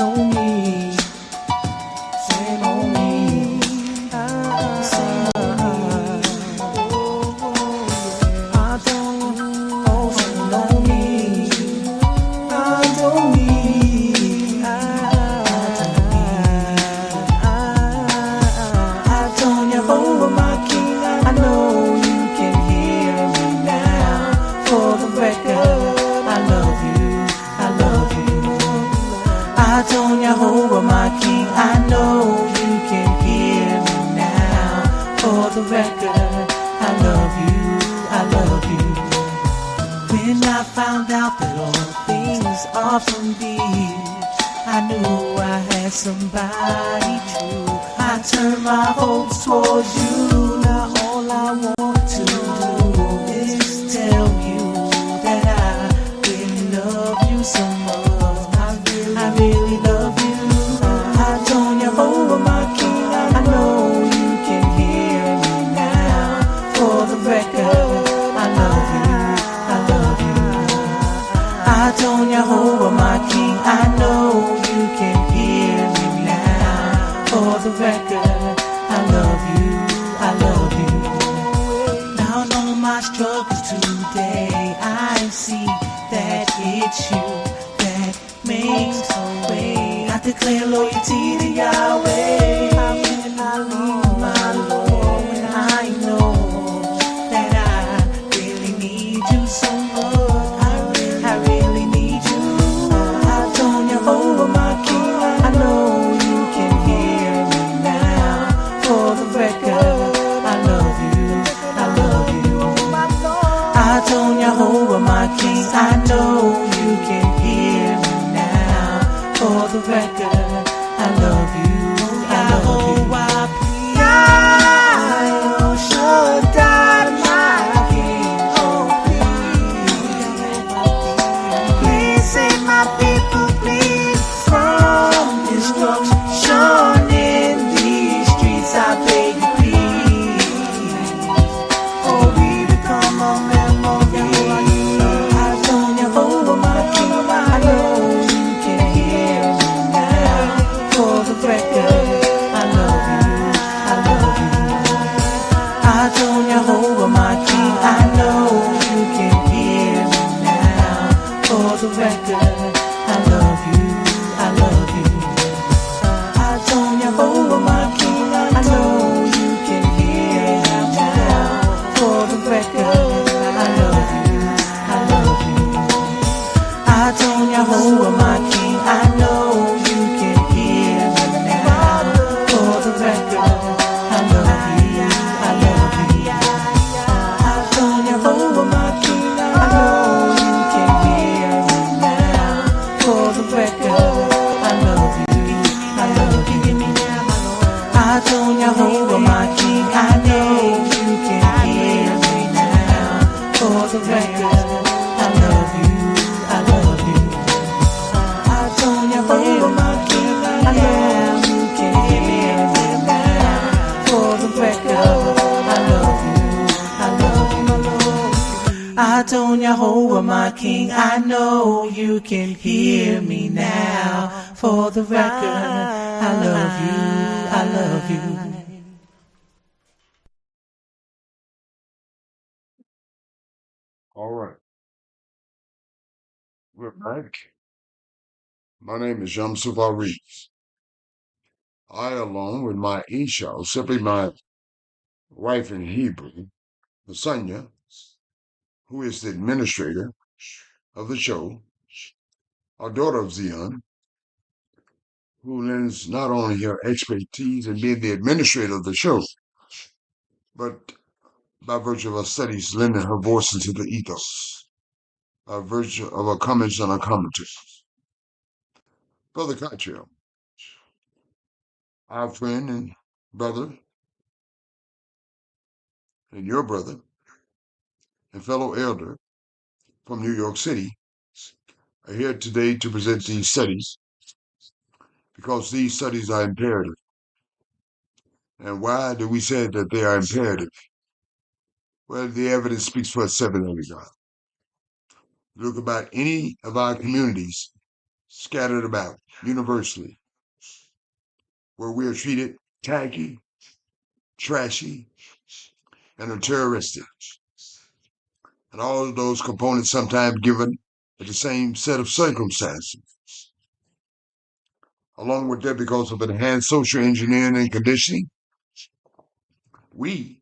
on me, same on me, same on me. I don't same on me, I don't need. I don't Jehovah my King. I know you can hear me now. For the record, I love you, I love you. I don't Jehovah my King. I know you can hear me now. For the record, I love you, I love you. When I found out that all things are from thee, I knew I had somebody true. I turned my hopes towards you. Now all I want to do is tell you that I really love you so much. I really love you. I don't Jehovah my King. I know you can hear me now. For the record, I love you, I love you. I don't Jehovah my King. I know you can hear me now. For the record, I love you, I love you. Now in all my struggles today, I see that it's you that makes a way. I declare loyalty to Yahweh. How can I leave my Lord when I know that I really need you so much? I really need you. I don't Jehovah my King. I know you can hear me now. For the record, I love you, I love you. I don't Jehovah my King. I know you can hear me now. For the record, I love you, I love you. El Shaddai, my King. Oh, please save my people, please, from destruction in these streets. I beg you, please, for we become a memory. I don't Jehovah my King. I know you can hear me now. For the record, I love you, I love you. I don't Jehovah my King. I know you can hear me now. For the record, I love you, I love you. I don't Jehovah my King. I know you can hear me now. For the record, I love you, I love you. I don't Jehovah my King. I know you can hear me now. For the record, I love you, I love you. I don't Jehovah my King. I know you can hear me now. For the record, I love you, I love you. I don't Jehovah my King. I know you can hear me now. For the record, I love you, I love you. I don't Jehovah my King. I know you can hear me now. For the record, I love you, I love you. I don't Jehovah my King. I know you can hear me now. For the record, I love you, I love you. All right, we're back. My name is Yamsuf Reeves. I, along with my Isha, simply my wife in Hebrew, Lasanya, who is the administrator of the show, our daughter of Zion, who lends not only her expertise in being the administrator of the show, but by virtue of her studies, lending her voice into the ethos, by virtue of her comments and her commentaries. Brother Cottrell, our friend and brother, and your brother, and fellow elder from New York City, are here today to present these studies because these studies are imperative. And why do we say that they are imperative? Well, the evidence speaks for itself in every God. Look about any of our communities, scattered about universally, where we are treated tacky, trashy, and are terroristic. And all of those components sometimes given at the same set of circumstances. Along with that, because of enhanced social engineering and conditioning, we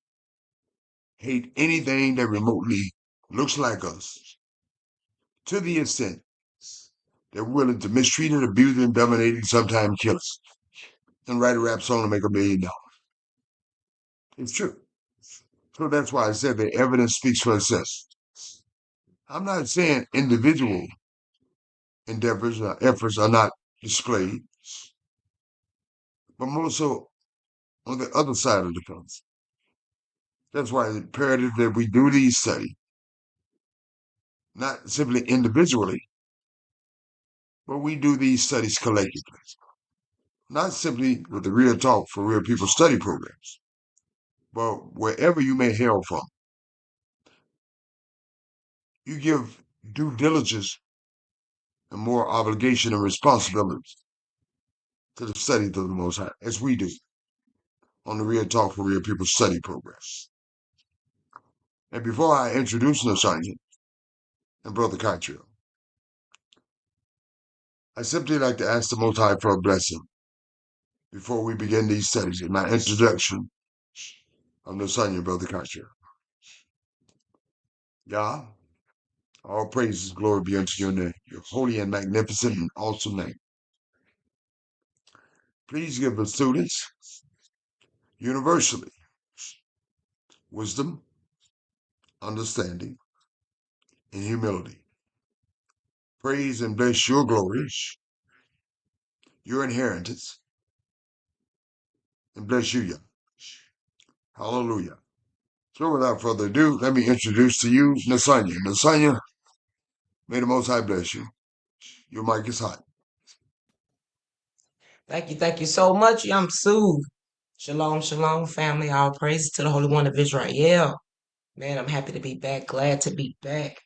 hate anything that remotely looks like us to the extent they're willing to mistreat and abuse and dominate and sometimes kill us and write a rap song to make $1 million. It's true. So that's why I said the evidence speaks for itself. I'm not saying individual endeavors or efforts are not displayed, but more so on the other side of the fence. That's why it's imperative that we do these studies, not simply individually, but we do these studies collectively, not simply with the Real Talk for Real People study programs, but wherever you may hail from. You give due diligence and more obligation and responsibility to the study of the Most High, as we do on the Real Talk for Real People study program. And before I introduce Nasanya and Brother Cottrell, I simply like to ask the Most High for a blessing before we begin these studies in my introduction of Nasanya and Brother Cottrell. Yah, all praises, glory be unto your name, your holy and magnificent and awesome name. Please give the students universally wisdom, understanding, and humility. Praise and bless your glories, your inheritance, and bless you, Yah. Hallelujah. So without further ado, let me introduce to you Nasanya. Nasanya, may the Most High bless you. Your mic is hot. Thank you so much, Yamsu. Shalom, shalom, family. All praise to the Holy One of Israel. Man, I'm happy to be back. Glad to be back.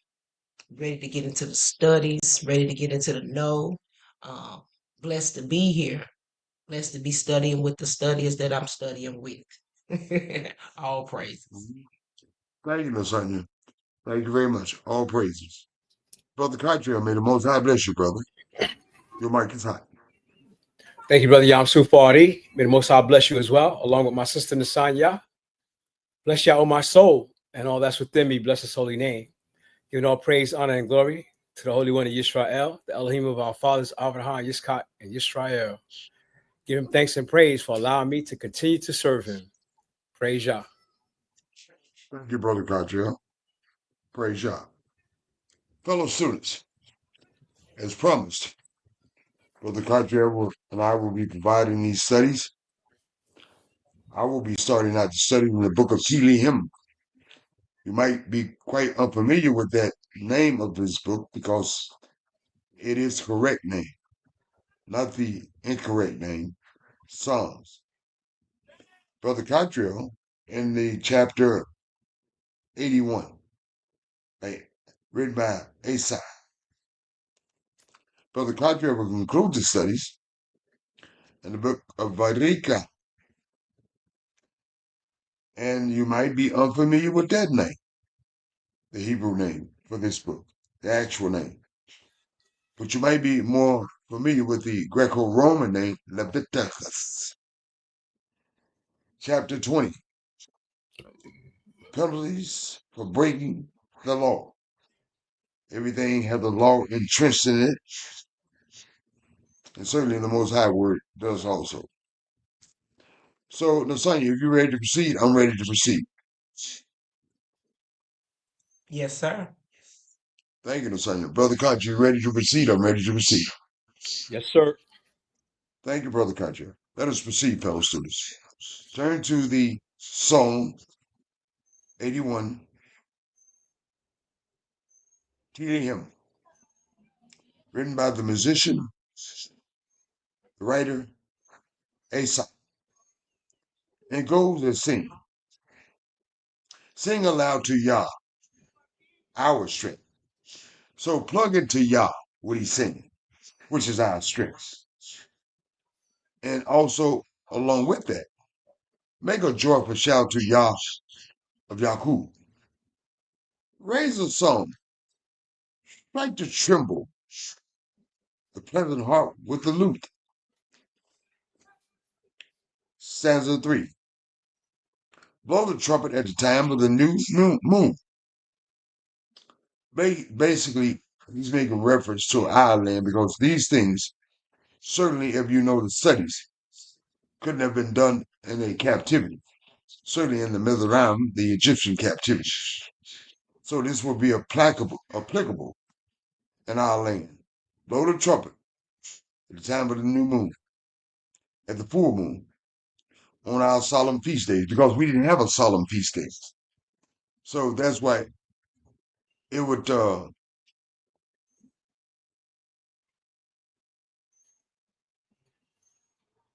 Ready to get into the studies. Ready to get into the know. Um, Blessed to be here. Blessed to be studying with the studiers that I'm studying with. All praises. Thank you, Nasanya. Thank you very much. All praises. Brother Cottrell, may the Most High bless you, brother. Your mic is hot. Thank you, Brother Yamsu Fadi. May the Most High bless you as well, along with my sister Nasanya. Bless you, O my soul, and all that's within me. Bless his holy name. Giving all praise, honor, and glory to the Holy One of Yisrael, the Elohim of our fathers, Abraham, Yitzchak, and Yisrael. Give him thanks and praise for allowing me to continue to serve him. Praise Yah. Thank you, Brother Cottrell. Praise Yah. Fellow students, as promised, Brother Cottrell and I will be providing these studies. I will be starting out to study in the book of Tehillim. You might be quite unfamiliar with that name of this book because it is the correct name, not the incorrect name, Psalms. Brother Cottrell, in the chapter 81, written by Asaph. Brother Cottrell will conclude the studies in the book of Vayikra. And you might be unfamiliar with that name, the Hebrew name for this book, the actual name. But you might be more familiar with the Greco-Roman name, Leviticus. Chapter 20, penalties for breaking the law. Everything has the law entrenched in it. And certainly the Most High Word does also. So, Nasanya, if you're ready to proceed, I'm ready to proceed. Yes, sir. Thank you, Nasanya. Brother Koch, you ready to proceed? I'm ready to proceed. Yes, sir. Thank you, Brother Koch. Let us proceed, fellow students. Turn to the Psalm 81, Tehillim, written by the musician, the writer, Asaph. And it goes as sing. Sing aloud to Yah, our strength. So plug into Yah what he's singing. which is our strength. And also, along with that, make a joyful shout to Yah of Yahoo. Raise a song, like to tremble the pleasant heart with the lute. Stanza 3. Blow the trumpet at the time of the new moon. Basically, he's making reference to our land because these things, certainly if you know the studies, couldn't have been done in a captivity. Certainly in the Mizraim, the Egyptian captivity. So this will be applicable in our land. Blow the trumpet at the time of the new moon, at the full moon, on our solemn feast days, because we didn't have a solemn feast day. So that's why it would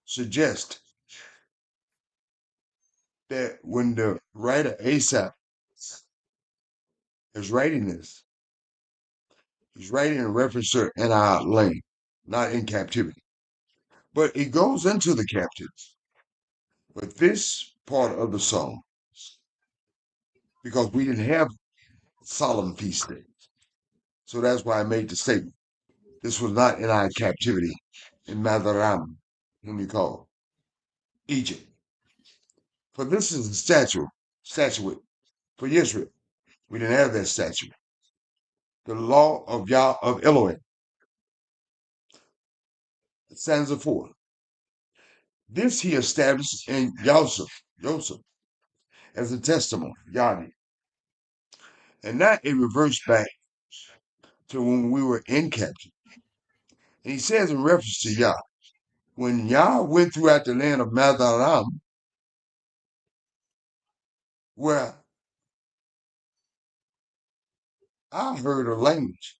suggest that when the writer Asaph is writing this, he's writing in reference to in our land, not in captivity. But it goes into the captivity. But this part of the song, because we didn't have solemn feast days. So that's why I made the statement. This was not in our captivity in Madaram, whom you call Egypt. For this is a statute for Israel. We didn't have that statute. The law of Yah of Elohim. Stanza 4. This he established in Joseph, as a testimony, Yahweh. And not a reverse back to when we were in captivity. And he says in reference to Yah, when Yah went throughout the land of Madaram, where I heard a language.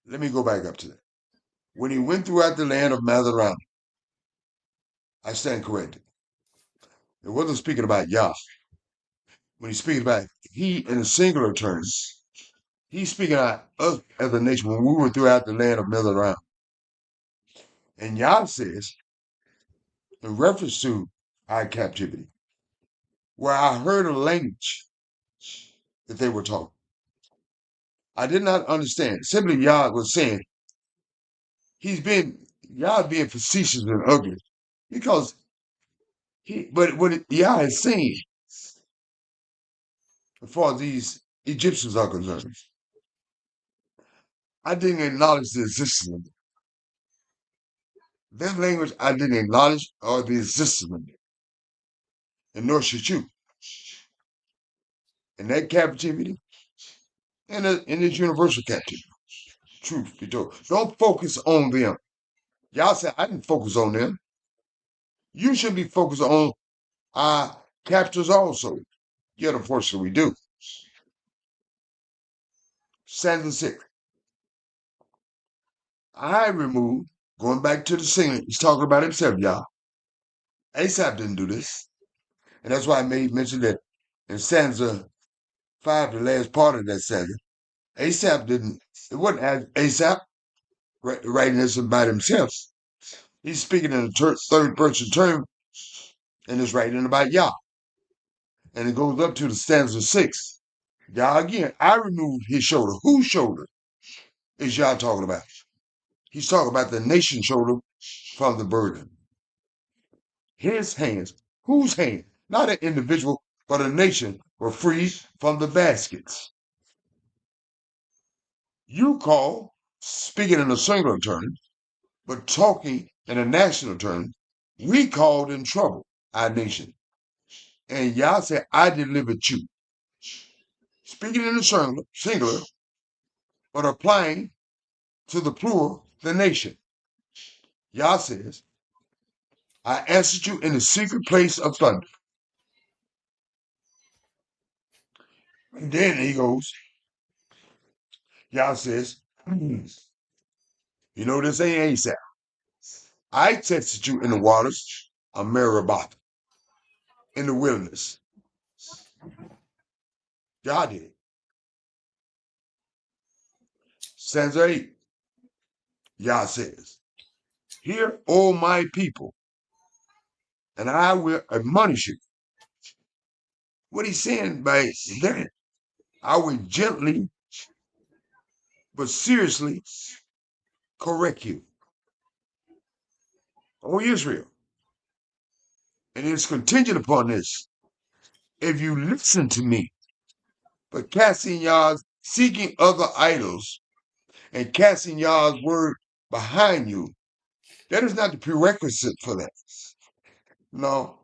Let me go back up to that. When he went throughout the land of Madaram, I stand corrected. It wasn't speaking about Yah. When he's speaking about he in a singular terms, he's speaking about us as a nation when we were throughout the land of Madaram. And Yah says, in reference to our captivity, where I heard a language that they were talking. I did not understand. Simply Yah was saying, Yah being facetious and ugly, because but what Yah is saying, as far as these Egyptians are concerned, I didn't acknowledge the existence of it. That language I didn't acknowledge or the existence of it. And nor should you. In that captivity, in this universal captivity, truth be told, don't focus on them. Y'all said I didn't focus on them. You should be focused on our captors also. Yet, unfortunately, we do. Stanza 6. I removed, going back to the singer, he's talking about himself, y'all. Asaph didn't do this. And that's why I made mention that in stanza 5, the last part of that stanza, Asaph didn't, it wasn't Asaph writing this about himself. He's speaking in the third person term and is writing about Yah. And it goes up to the stanza 6. Yah again, I removed his shoulder. Whose shoulder is Yah talking about? He's talking about the nation's shoulder from the burden. His hands, whose hand? Not an individual, but a nation were freed from the baskets. You call, speaking in a singular term, but talking in a national term, we called in trouble our nation. And Yah said, I delivered you. Speaking in the singular, but applying to the plural, the nation. Yah says, I answered you in the secret place of thunder. And then he goes, Yah says, you know this ain't Asaph. I tested you in the waters of Meribah, in the wilderness. Yah did. Stanza 8. Yah says, "Hear, O my people, and I will admonish you." What he's saying by that, I will gently but seriously correct you, O Israel. And it's contingent upon this. If you listen to me, but casting y'all's seeking other idols and casting y'all's word behind you, that is not the prerequisite for that. No,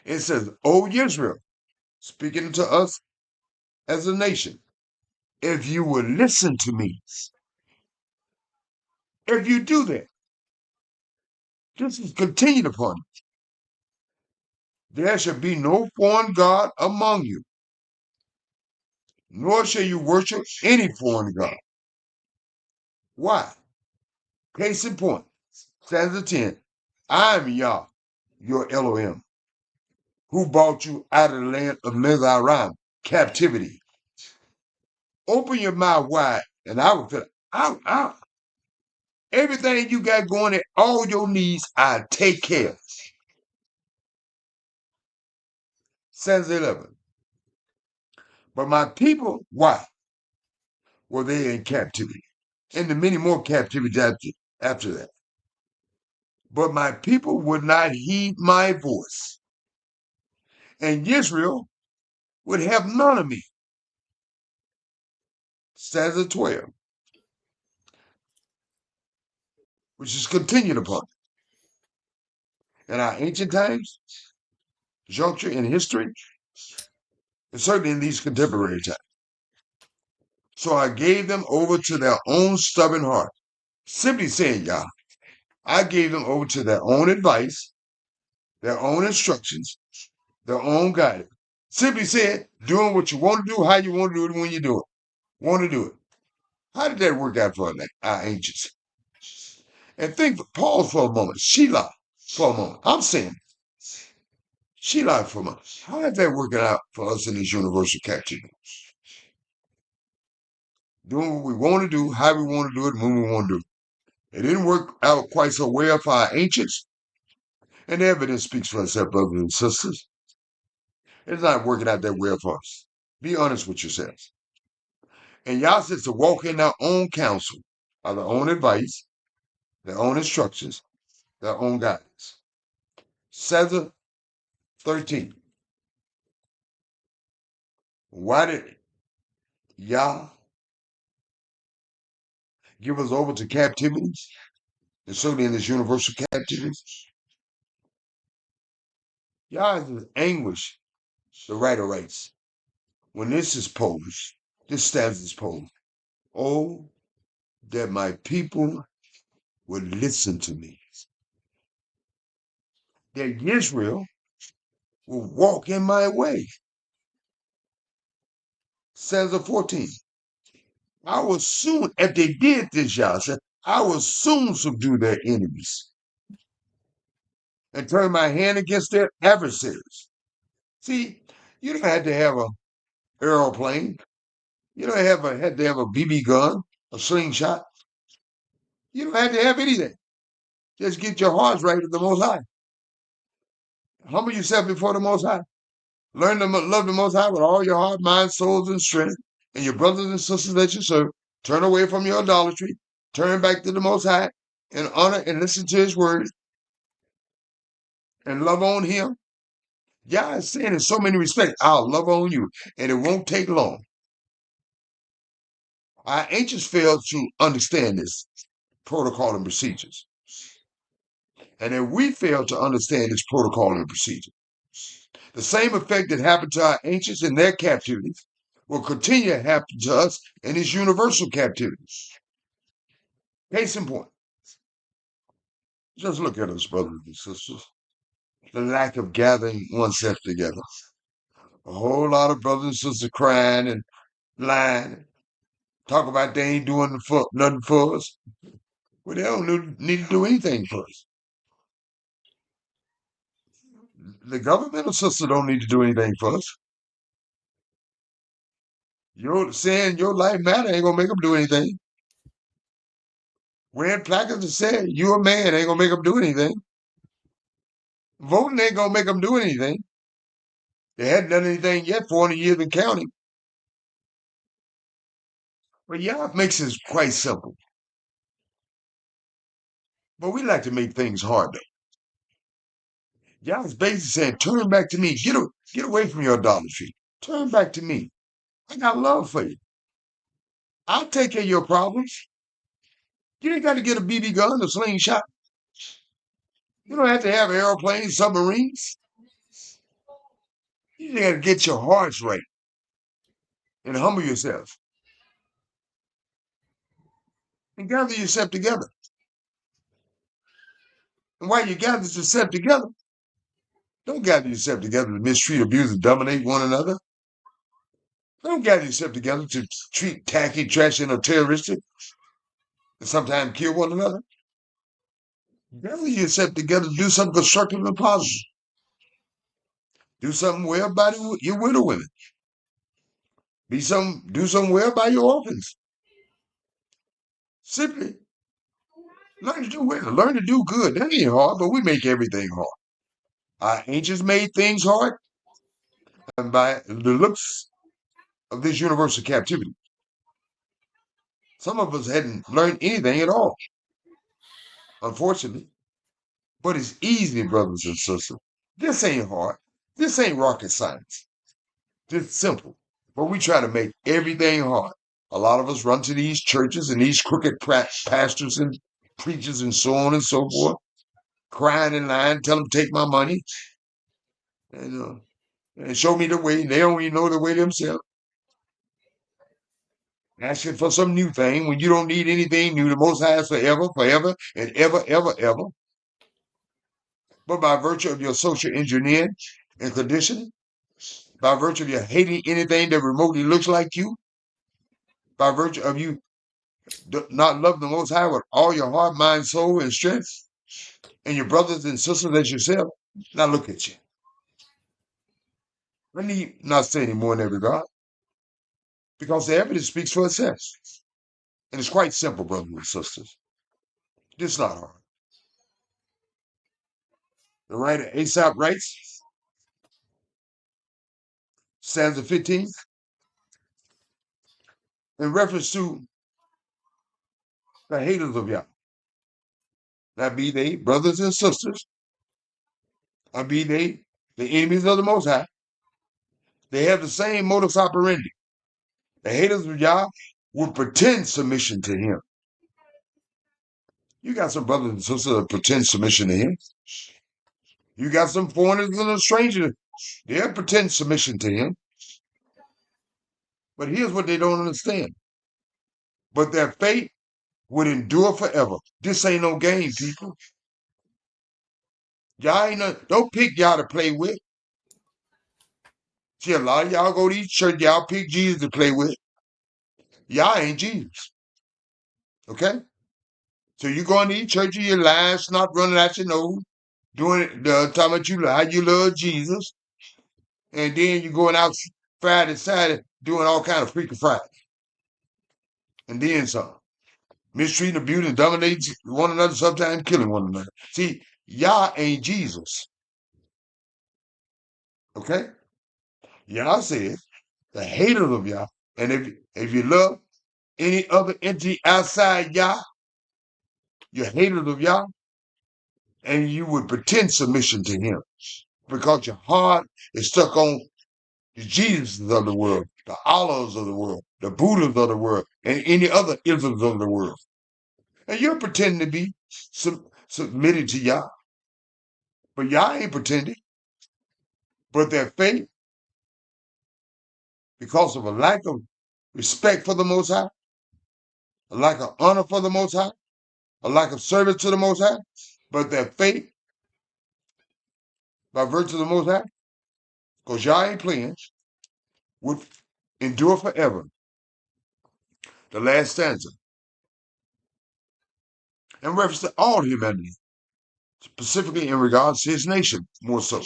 It says, "O Israel," speaking to us as a nation, if you will listen to me, if you do that, this is continued upon you. There shall be no foreign God among you, nor shall you worship any foreign God. Why? Case in point, stanza 10, "I am Yah, your Elohim, who brought you out of the land of Mizraim, captivity." Open your mouth wide, and I will fill it. Out. Everything you got going at all your needs, I take care of. Stanza 11, "But my people, why were they in captivity?" And the many more captivities after that. "But my people would not heed my voice, and Israel would have none of me." Stanza 12, which is continued upon. In our ancient times, juncture in history, and certainly in these contemporary times. "So I gave them over to their own stubborn heart." Simply saying, Yah, I gave them over to their own advice, their own instructions, their own guidance. Simply said, doing what you want to do, how you want to do it, when you do it. Want to do it. How did that work out for our ancients? And pause for a moment. Sheila for a moment. I'm saying, Sheila for a moment. How is that working out for us in this universal captivity? Doing what we want to do, how we want to do it, when we want to do it. It didn't work out quite so well for our ancients, and the evidence speaks for itself, brothers and sisters. It's not working out that well for us. Be honest with yourselves. And y'all says to walk in their own counsel, by their own advice, their own instructions, their own guidance. Stanza 13. Why did Yah give us over to captivity, and certainly in this universal captivity? Yah is in anguish, the writer writes, when this stanza is posed. "Oh, that my people would listen to me, that Israel will walk in my way." Stanza 14. "I will soon," if they did this, Yah said, "I will soon subdue their enemies and turn my hand against their adversaries." See, you don't have to have an aeroplane. You don't have to have a BB gun, a slingshot. You don't have to have anything. Just get your hearts right with the Most High. Humble yourself before the Most High. Learn to love the Most High with all your heart, mind, souls, and strength. And your brothers and sisters that you serve, turn away from your idolatry. Turn back to the Most High and honor and listen to His word and love on Him. Yah is saying in so many respects, I'll love on you, and it won't take long. Our ancients failed to understand this protocol and procedures. And if we fail to understand this protocol and procedure, the same effect that happened to our ancients in their captivity will continue to happen to us in this universal captivity. Case in point, just look at us, brothers and sisters. The lack of gathering oneself together. A whole lot of brothers and sisters crying and lying, talk about they ain't doing nothing for us. Well, they don't need to do anything for us. The governmental system don't need to do anything for us. You're saying your life matter ain't gonna make them do anything. Wearing placards that said, "You a man," ain't gonna make them do anything. Voting ain't gonna make them do anything. They hadn't done anything yet for 400 years and counting. But Yah makes it quite simple. But we like to make things hard, though. Yah's basically saying, turn back to me. Get away from your idolatry. Turn back to me. I got love for you. I'll take care of your problems. You ain't got to get a BB gun or slingshot. You don't have to have airplanes, submarines. You just got to get your hearts right and humble yourself and gather yourself together. And while you gather yourself together, don't gather yourself together to mistreat, abuse, and dominate one another. Don't gather yourself together to treat tacky, trashy, or terroristic and sometimes kill one another. Gather yourself together to do something constructive and positive. Do something well by your widow women. Do something well by your orphans. Simply learn to do well. Learn to do good. That ain't hard, but we make everything hard. Our ancients made things hard, and by the looks of this universal captivity, some of us hadn't learned anything at all, unfortunately. But it's easy, brothers and sisters. This ain't hard. This ain't rocket science. It's simple. But we try to make everything hard. A lot of us run to these churches and these crooked pastors and preachers and so on and so forth, crying in line, tell them to take my money and show me the way. They don't even know the way themselves. Asking for some new thing when you don't need anything new. The Most High is forever, forever, and ever, ever, ever. But by virtue of your social engineering and conditioning, by virtue of your hating anything that remotely looks like you, by virtue of you not loving the Most High with all your heart, mind, soul, and strength, and your brothers and sisters as yourself, now look at you. I need not say any more in that regard, because the evidence speaks for itself. And it's quite simple, brothers and sisters. It's not hard. The writer Aesop writes, stanza 15, in reference to the haters of Yah. That be they brothers and sisters, or be they the enemies of the Most High. They have the same modus operandi. The haters of Yah will pretend submission to him. You got some brothers and sisters that pretend submission to him. You got some foreigners and a stranger. They'll pretend submission to him. But here's what they don't understand. But their faith would endure forever. This ain't no game, people. Y'all don't pick y'all to play with. See, a lot of y'all go to each church, y'all pick Jesus to play with. Y'all ain't Jesus. Okay? So you going to each church, your lying, snot running out your nose, talking about how you love Jesus, and then you going out Friday, Saturday, doing all kind of freaking Friday. And then some. Mistreating, abusing, dominating one another, sometimes killing one another. See, y'all ain't Jesus. Okay? Y'all said the haters of y'all. And if you love any other entity outside y'all, you're haters of y'all, and you would pretend submission to him because your heart is stuck on the Jesuses of the world, the Allahs of the world, the Buddhas of the world, and any other isms of the world. And you're pretending to be submitted to Yah. But Yah ain't pretending. But their faith, because of a lack of respect for the Most High, a lack of honor for the Most High, a lack of service to the Most High, but their faith, by virtue of the Most High, because Yah ain't playing, would endure forever. The last stanza. In reference to all humanity, specifically in regards to his nation, more so.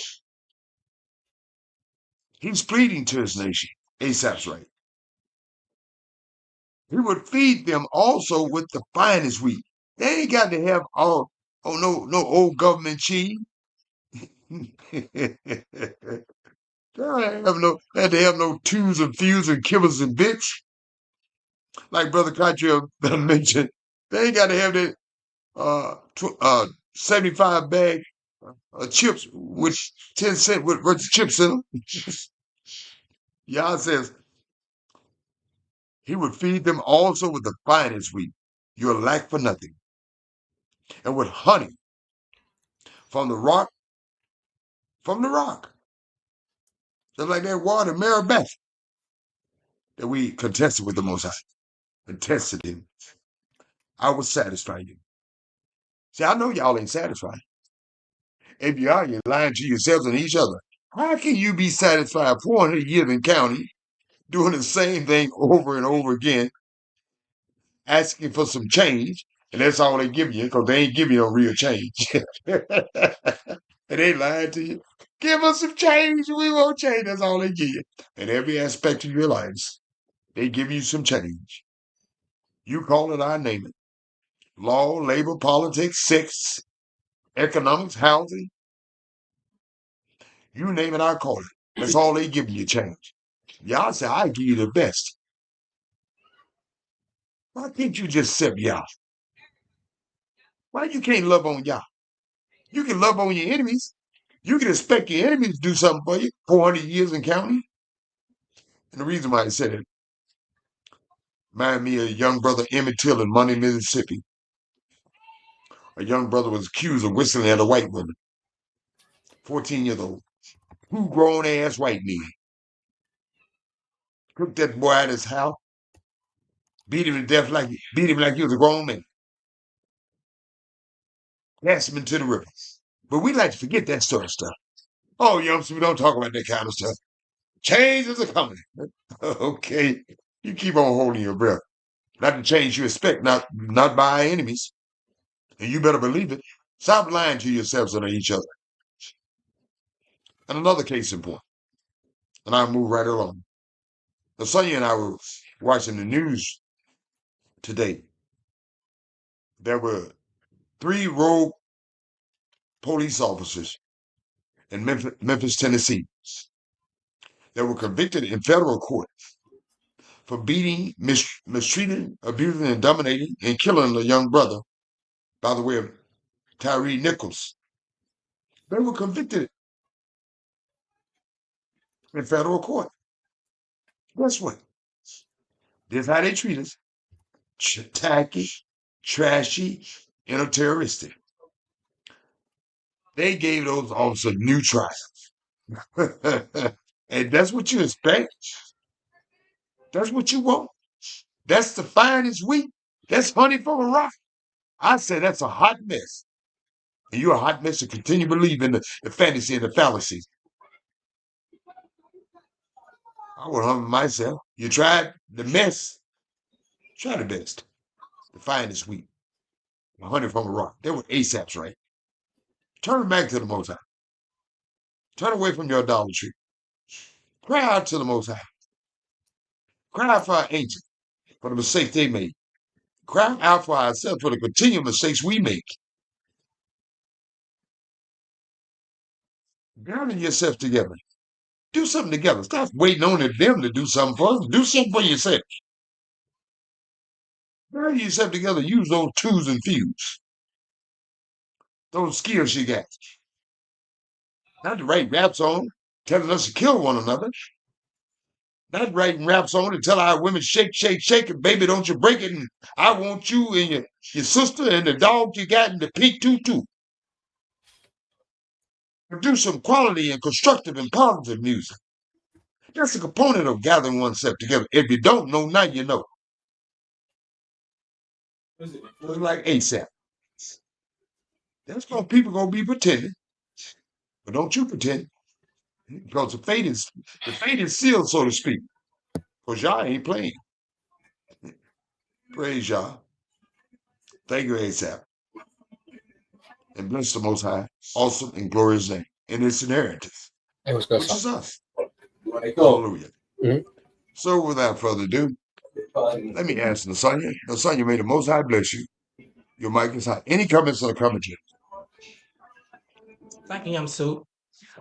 He's pleading to his nation. Aesop's right. He would feed them also with the finest wheat. They ain't got to have no old government cheese. They had to have no twos and fews and kibbles and bits, like Brother Cottrell mentioned. They ain't got to have that 75 bag chips with 10 cent with chips in them. Yah says he would feed them also with the finest wheat. You'll lack for nothing. And with honey from the rock, just like that water, Maribeth, that we contested with the Most High and tested him. I will satisfy you. See, I know y'all ain't satisfied. If you are, you're lying to yourselves and each other. How can you be satisfied 400 years in county, doing the same thing over and over again, asking for some change, and that's all they give you, because they ain't giving you no real change. And they lying to you. Give us some change, we won't change. That's all they give you. In every aspect of your lives, they give you some change. You call it, I name it. Law, labor, politics, sex, economics, housing. You name it, I call it. That's all they giving you change. Y'all say, I give you the best. Why can't you just accept Yah? Why you can't love on Yah? You can love on your enemies. You can expect your enemies to do something for you 400 years in county. And the reason why I said it, remind me of a young brother Emmett Till in Money, Mississippi. A young brother was accused of whistling at a white woman, 14 years old. Two grown ass white men. Took that boy out of his house, beat him to death beat him like he was a grown man. Cast him into the river. But we like to forget that sort of stuff. Oh, youngsters, we don't talk about that kind of stuff. Changes are coming. Okay. You keep on holding your breath. Not the change you expect, not by our enemies. And you better believe it. Stop lying to yourselves and each other. And another case in point. And I'll move right along. The Sonia and I were watching the news today. There were 3 rogue police officers in Memphis, Tennessee, that were convicted in federal court for beating, mistreating, abusing, and dominating, and killing a young brother by the way of Tyree Nichols. They were convicted in federal court. Guess what? This is how they treat us. Tacky, trashy, and terroristic. They gave those officers new trials. And that's what you expect. That's what you want. That's the finest wheat. That's honey from a rock. I say that's a hot mess. And you're a hot mess to continue believing the fantasy and the fallacies. I would humble myself. You tried the mess. Try the best. The finest wheat. The honey from a rock. They were ASAPs, right? Turn back to the Most High. Turn away from your idolatry. Cry out to the Most High. Cry out for our ancients, for the mistakes they made. Cry out for ourselves for the continual mistakes we make. Gather yourself together. Do something together. Stop waiting on them to do something for us. Do something for yourself. Gather yourself together. Use those twos and fews. Those skills you got. Not to write rap songs telling us to kill one another. Not writing rap songs to tell our women, shake, shake, shake it, baby, don't you break it. And I want you and your sister and the dog you got in the pink tutu. Do some quality and constructive and positive music. That's a component of gathering oneself together. If you don't know, now you know. It's like ASAP. That's what people gonna be pretending. But don't you pretend. Because the fate is sealed, so to speak. Because y'all ain't playing. Praise y'all. Thank you, ASAP. And bless the Most High, awesome and glorious name. And its inheritance, Hey, what's good, which is son? us. Cool. Hallelujah. Mhm. So without further ado, let me ask Nasanya. Nasanya, may the Most High bless you. Your mic is hot. Any comments on the commentary? Thank you, Soup.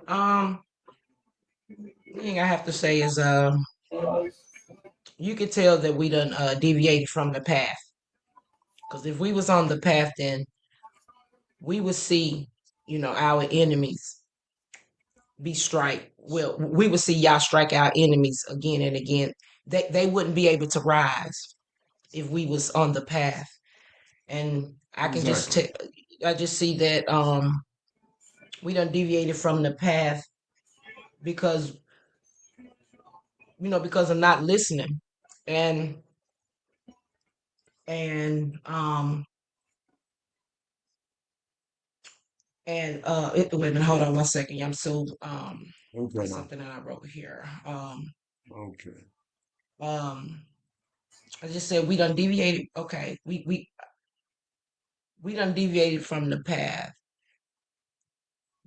The thing I have to say is you could tell that we done deviated from the path. Because if we was on the path, then we would see, our enemies be strike. Well, we would see y'all strike our enemies again and again. They wouldn't be able to rise if we was on the path. And I can Exactly. I just see that we done deviated from the path because because of not listening. And wait a minute, hold on one second. I'm so Okay. something that I wrote here. Okay. I just said we done deviated. Okay, we done deviated from the path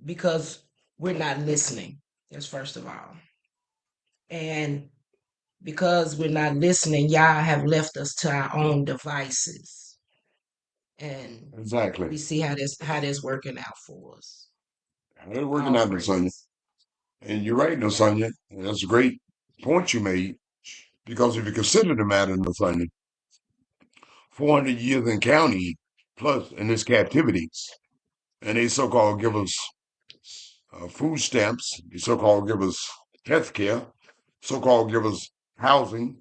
because we're not listening. That's first of all, and because we're not listening, y'all have left us to our own devices, and we Exactly. see how that's working out for us. They're working All out, Sonia. praises. And you're right, Sonia. That's a great point you made. Because if you consider the matter, Sonia, 400 years in county plus in this captivity, and they so-called give us food stamps, they so-called give us health care, so-called give us housing,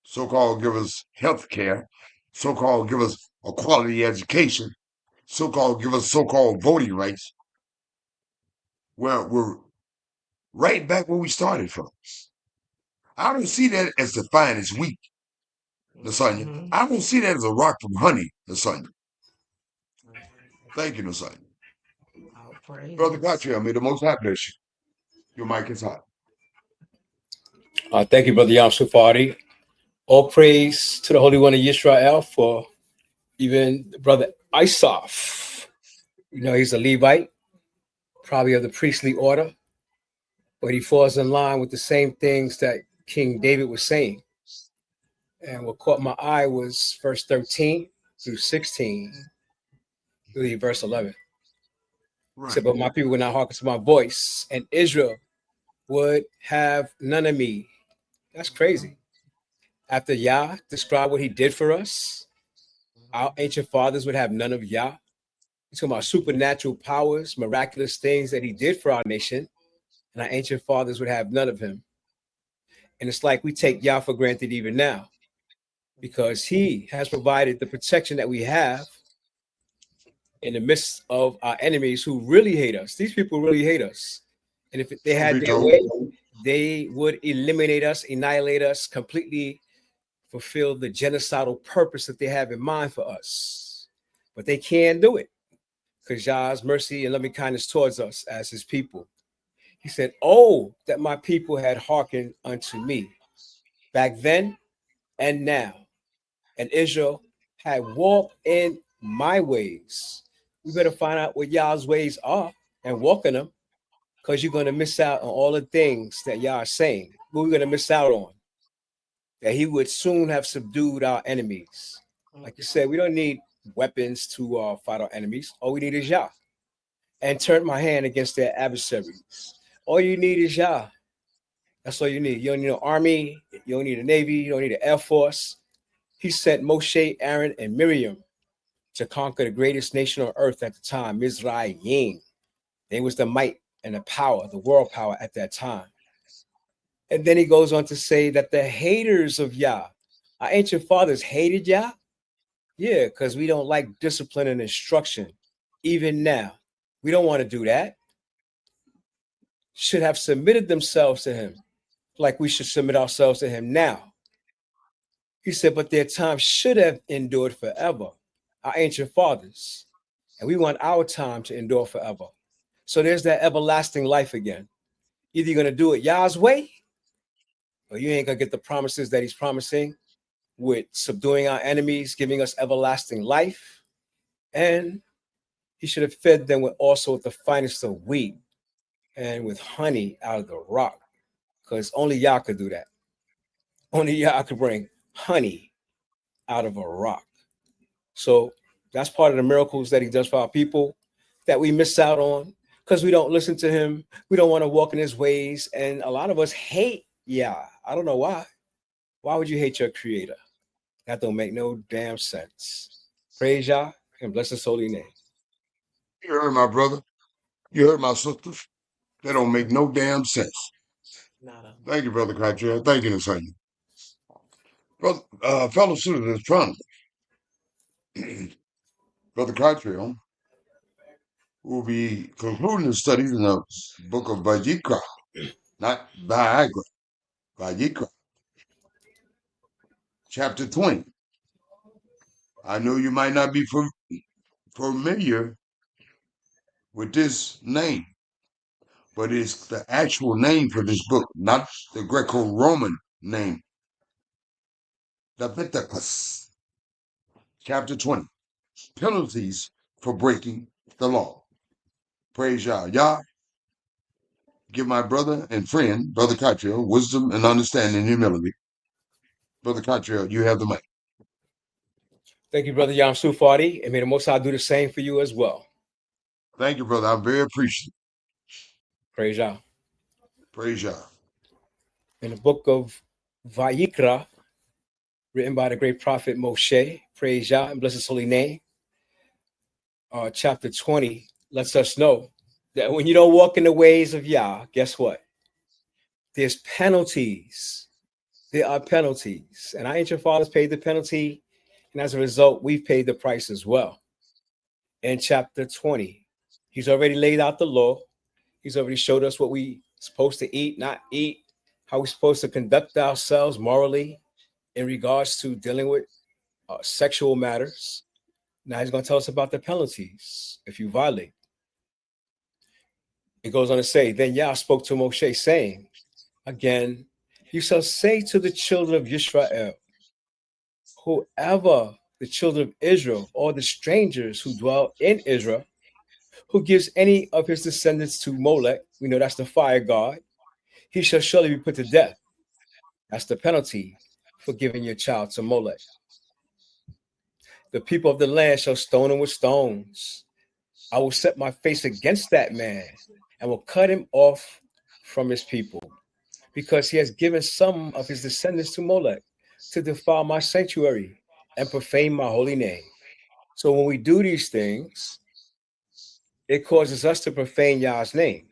so-called give us health care, so-called give us a quality education, so-called give us so-called voting rights. Well, we're right back where we started from. I don't see that as defined as weak, Lasagna. Mhm. I don't see that as a rock from honey, Lasagna. Thank you, Lasagna. All Brother praises. Gauthier, may the Most High bless you. Your mic is hot. Thank you, Brother Yam Sufari. All praise to the Holy One of Yisrael for even Brother Isaf. He's a Levite, probably of the priestly order, but he falls in line with the same things that King David was saying. And what caught my eye was verse 13 through 16, really verse 11. Right. He said, but my people would not hearken to my voice, and Israel would have none of me. That's crazy. After Yah described what he did for us, our ancient fathers would have none of Yah. He's talking about supernatural powers, miraculous things that he did for our nation, and our ancient fathers would have none of him. And it's like we take Yah for granted even now, because he has provided the protection that we have in the midst of our enemies who really hate us. These people really hate us. And if they had their way, they would eliminate us, annihilate us, completely fulfill the genocidal purpose that they have in mind for us. But they can't do it because Yah's mercy and loving kindness towards us as his people. He said, oh, that my people had hearkened unto me back then and now, and Israel had walked in my ways. We better find out what Yah's ways are and walk in them, because you're going to miss out on all the things that Yah is saying. What we're going to miss out on, that he would soon have subdued our enemies. Like you said, we don't need weapons to fight our enemies. All we need is Yah. And turn my hand against their adversaries. All you need is Yah. That's all you need. You don't need an army. You don't need a navy. You don't need an air force. He sent Moshe, Aaron, and Miriam to conquer the greatest nation on earth at the time, Mizraim. They was the might and the power, the world power at that time. And then he goes on to say that the haters of Yah, our ancient fathers hated Yah. Yeah, because we don't like discipline and instruction. Even now, we don't want to do that. Should have submitted themselves to him like we should submit ourselves to him now. He said, but their time should have endured forever, our ancient fathers. And we want our time to endure forever. So there's that everlasting life again. Either you're going to do it Yah's way, or you ain't going to get the promises that he's promising with subduing our enemies, giving us everlasting life. And he should have fed them with also with the finest of wheat and with honey out of the rock, because only Yah could do that. Only Yah could bring honey out of a rock. So That's part of the miracles that he does for our people that we miss out on because we don't listen to him. We don't want to walk in his ways. And a lot of us hate Yah. I don't know why. Why would you hate your creator? That don't make no damn sense. Praise Yah and bless his holy name. You heard my brother. You heard my sisters. That don't make no damn sense. Nada. Thank you, Brother Cottrell. Thank you, Nasanya. Brother, fellow citizens, Trump, Brother Cottrell will be concluding his studies in the book of Vayikra, not Viagra, Vayikra, chapter 20. I know you might not be familiar with this name, but it's the actual name for this book, not the Greco-Roman name. Leviticus, chapter 20. Penalties for breaking the law. Praise Yah. Yah, give my brother and friend, Brother Cottrell, wisdom and understanding and humility. Brother Cottrell, you have the mic. Thank you, Brother Yam Sufadi, and may the Most High do the same for you as well. Thank you, brother. I'm very appreciative. Praise Yah. Praise Yah. In the book of Vayikra, written by the great prophet Moshe, praise Yah and bless his holy name, chapter 20 lets us know that when you don't walk in the ways of Yah, guess what? There's penalties. There are penalties. And our ancient fathers paid the penalty, and as a result, we've paid the price as well. In chapter 20, he's already laid out the law. He's already showed us what we're supposed to eat, not eat, how we're supposed to conduct ourselves morally in regards to dealing with sexual matters. Now he's going to tell us about the penalties if you violate. It goes on to say, then Yah spoke to Moshe, saying, again, you shall say to the children of Israel, whoever the children of Israel or the strangers who dwell in Israel, who gives any of his descendants to Molech, we know that's the fire god, he shall surely be put to death. That's the penalty for giving your child to Molech. The people of the land shall stone him with stones. I will set my face against that man and will cut him off from his people, because he has given some of his descendants to Molech to defile my sanctuary and profane my holy name. So when we do these things, it causes us to profane Yah's name.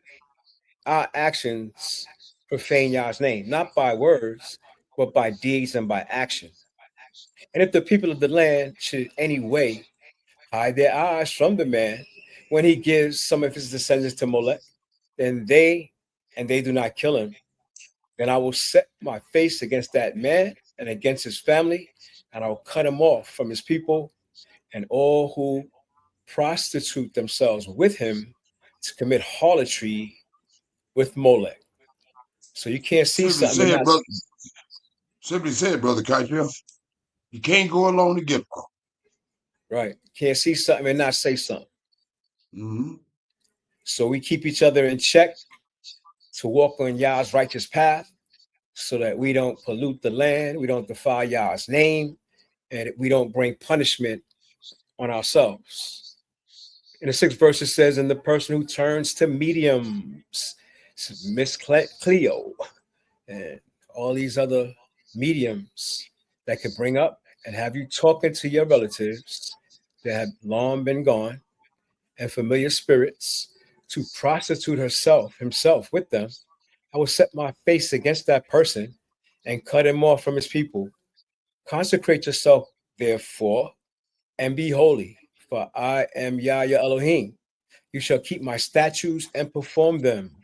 Our actions profane Yah's name, not by words, but by deeds and by action. And if the people of the land should in any way hide their eyes from the man when he gives some of his descendants to Molech, then they do not kill him, then I will set my face against that man and against his family, and I will cut him off from his people, and all who prostitute themselves with him to commit harlotry with Molech. So you can't see something. Simply said, Brother Cottrell, you can't go along to get along. Right. Can't see something and not say something. Mm-hmm. So we keep each other in check to walk on Yah's righteous path so that we don't pollute the land, we don't defile Yah's name, and we don't bring punishment on ourselves. In the 6th verse, it says, and the person who turns to mediums, Miss Cleo, and all these other mediums that could bring up and have you talking to your relatives that have long been gone, and familiar spirits to prostitute himself with them, I will set my face against that person and cut him off from his people. Consecrate yourself, therefore, and be holy, for I am Yah, your Elohim. You shall keep my statutes and perform them.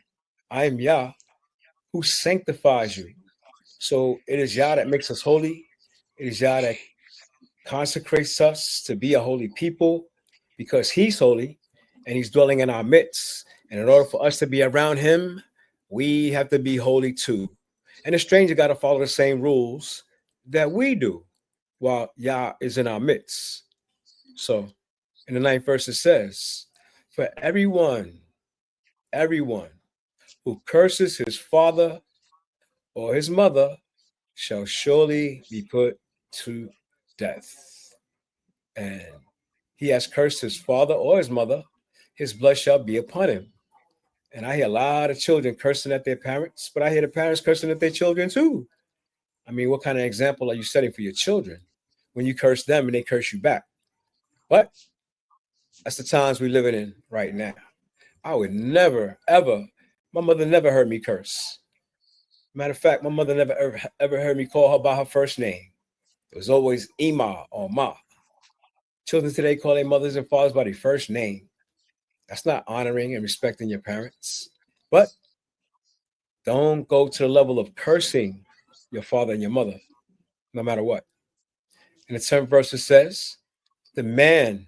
I am Yah, who sanctifies you. So it is Yah that makes us holy. It is Yah that consecrates us to be a holy people, because he's holy and he's dwelling in our midst. And in order for us to be around him, we have to be holy too. And the stranger got to follow the same rules that we do while Yah is in our midst. So in the 9th verse, it says, for everyone who curses his father or his mother shall surely be put to death. And he has cursed his father or his mother, his blood shall be upon him. And I hear a lot of children cursing at their parents, but I hear the parents cursing at their children too. I mean, what kind of example are you setting for your children when you curse them and they curse you back? But that's the times we're living in right now. I would never, ever, my mother never heard me curse. Matter of fact, my mother never ever heard me call her by her first name. It was always Ima or Ma. Children today call their mothers and fathers by their first name. That's not honoring and respecting your parents. But don't go to the level of cursing your father and your mother, no matter what. In the 10th verse, it says, the man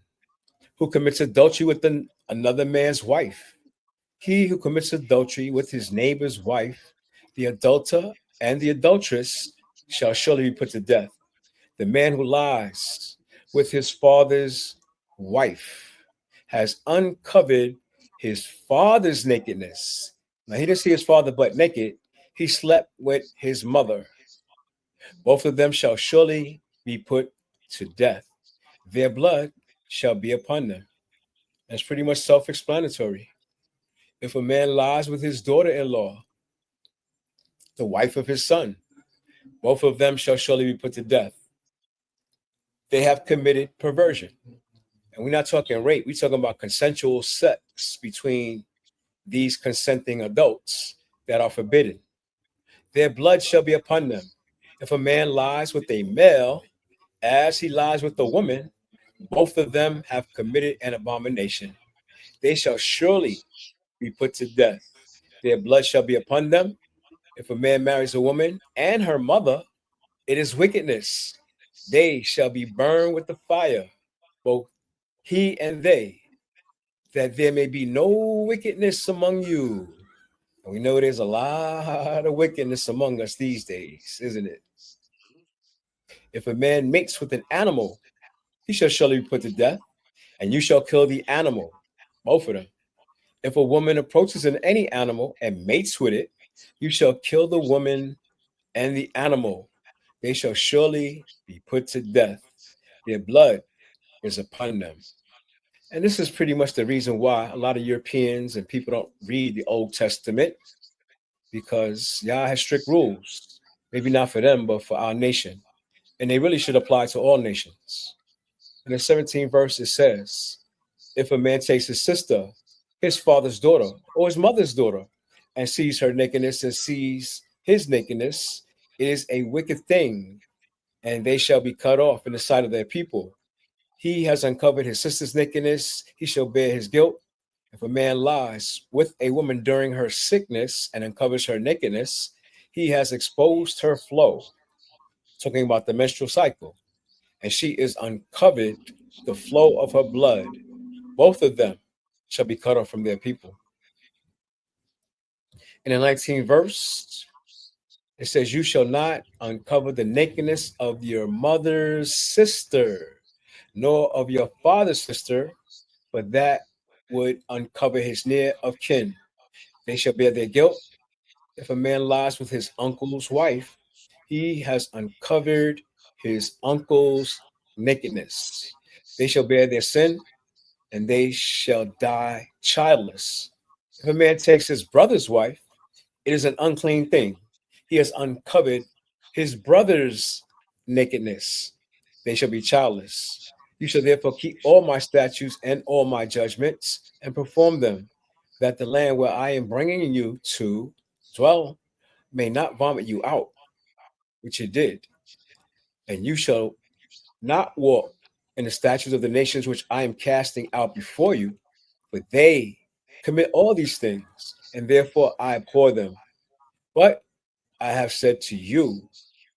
who commits adultery with another man's wife, he who commits adultery with his neighbor's wife, the adulterer and the adulteress shall surely be put to death. The man who lies with his father's wife has uncovered his father's nakedness. Now, he didn't see his father but naked. He slept with his mother. Both of them shall surely be put to death. Their blood shall be upon them. That's pretty much self-explanatory. If a man lies with his daughter-in-law, the wife of his son, both of them shall surely be put to death. They have committed perversion. And we're not talking rape. We're talking about consensual sex between these consenting adults that are forbidden. Their blood shall be upon them. If a man lies with a male, as he lies with a woman, both of them have committed an abomination. They shall surely be put to death. Their blood shall be upon them. If a man marries a woman and her mother, it is wickedness. They shall be burned with the fire, both he and they, that there may be no wickedness among you. And we know there's a lot of wickedness among us these days, isn't it? If a man mates with an animal, he shall surely be put to death, and you shall kill the animal, both of them. If a woman approaches any animal and mates with it, you shall kill the woman and the animal. They shall surely be put to death. Their blood is upon them. And this is pretty much the reason why a lot of Europeans and people don't read the Old Testament, because Yah has strict rules. Maybe not for them, but for our nation. And they really should apply to all nations. In the 17th verse, it says, if a man takes his sister, his father's daughter, or his mother's daughter, and sees her nakedness and sees his nakedness, it is a wicked thing, and they shall be cut off in the sight of their people. He has uncovered his sister's nakedness, he shall bear his guilt. If a man lies with a woman during her sickness and uncovers her nakedness, he has exposed her flow, talking about the menstrual cycle, and she is uncovered the flow of her blood. Both of them shall be cut off from their people. In the 19th verse, it says, you shall not uncover the nakedness of your mother's sister, nor of your father's sister, but that would uncover his near of kin. They shall bear their guilt. If a man lies with his uncle's wife, he has uncovered his uncle's nakedness. They shall bear their sin, and they shall die childless. If a man takes his brother's wife, it is an unclean thing. He has uncovered his brother's nakedness. They shall be childless. You shall therefore keep all my statutes and all my judgments and perform them, that the land where I am bringing you to dwell may not vomit you out, which it did. And you shall not walk in the statutes of the nations which I am casting out before you, but they commit all these things, and therefore I abhor them. But I have said to you,